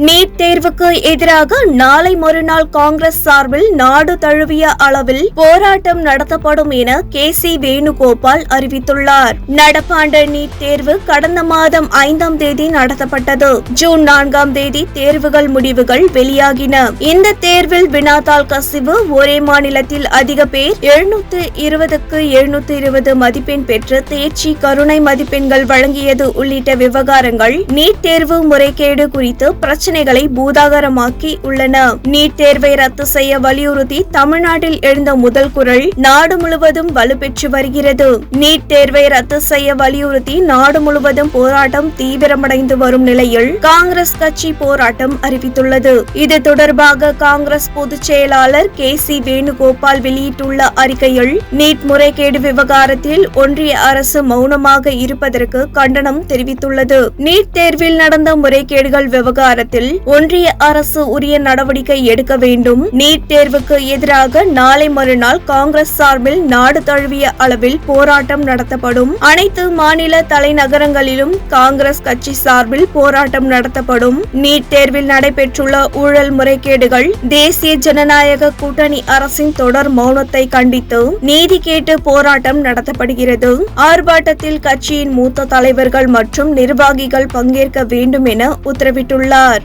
NEET தேர்வுக்கு எதிராக நாளை மறுநாள் காங்கிரஸ் சார்பில் நாடு தழுவிய அளவில் போராட்டம் நடத்தப்படும் என கே.சி. வேணுகோபால் அறிவித்துள்ளார். நடப்பாண்டு நீட் தேர்வு கடந்த மாதம் 5ஆம் தேதி நடத்தப்பட்டது. ஜூன் 4ஆம் தேதி தேர்வுகள் முடிவுகள் வெளியாகின. இந்த தேர்வில் வினாத்தாள் கசிவு, ஒரே மாநிலத்தில் அதிக பேர் 720க்கு 720 மதிப்பெண் பெற்று தேர்ச்சி, கருணை மதிப்பெண்கள் வழங்கியது உள்ளிட்ட விவகாரங்கள் நீட் தேர்வு முறைகேடு குறித்து பிரச்சனைகளை பூதாகரமாக்கி உள்ளன. நீட் தேர்வை ரத்து செய்ய வலியுறுத்தி தமிழ்நாட்டில் எழுந்த முதல் குரல் நாடு முழுவதும் வலுப்பெற்று வருகிறது. நீட் தேர்வை ரத்து செய்ய வலியுறுத்தி நாடு முழுவதும் போராட்டம் தீவிரமடைந்து வரும் நிலையில் காங்கிரஸ் கட்சி போராட்டம் அறிவித்துள்ளது. இது தொடர்பாக காங்கிரஸ் பொதுச் செயலாளர் கே.சி. வேணுகோபால் வெளியிட்டுள்ள அறிக்கையில், நீட் முறைகேடு விவகாரத்தில் ஒன்றிய அரசு மௌனமாக இருப்பதற்கு கண்டனம் தெரிவித்துள்ளது. நீட் தேர்வில் நடந்த முறைகேடுகள் விவகாரத்தில் ஒன்றிய அரசு உரிய நடவடிக்கை எடுக்க வேண்டும். நீட் தேர்வுக்கு எதிராக நாளை மறுநாள் காங்கிரஸ் சார்பில் நாடு தழுவிய அளவில் போராட்டம் நடத்தப்படும். அனைத்து மாநில தலைநகரங்களிலும் காங்கிரஸ் கட்சி சார்பில் போராட்டம் நடத்தப்படும். நீட் தேர்வில் நடைபெற்றுள்ள ஊழல் முறைகேடுகள், தேசிய ஜனநாயக கூட்டணி அரசின் தொடர் மௌனத்தை கண்டித்து நீதி கேட்டு போராட்டம் நடத்தப்படுகிறது. ஆர்ப்பாட்டத்தில் கட்சியின் மூத்த தலைவர்கள் மற்றும் நிர்வாகிகள் பங்கேற்க வேண்டும் என உத்தரவிட்டுள்ளார்.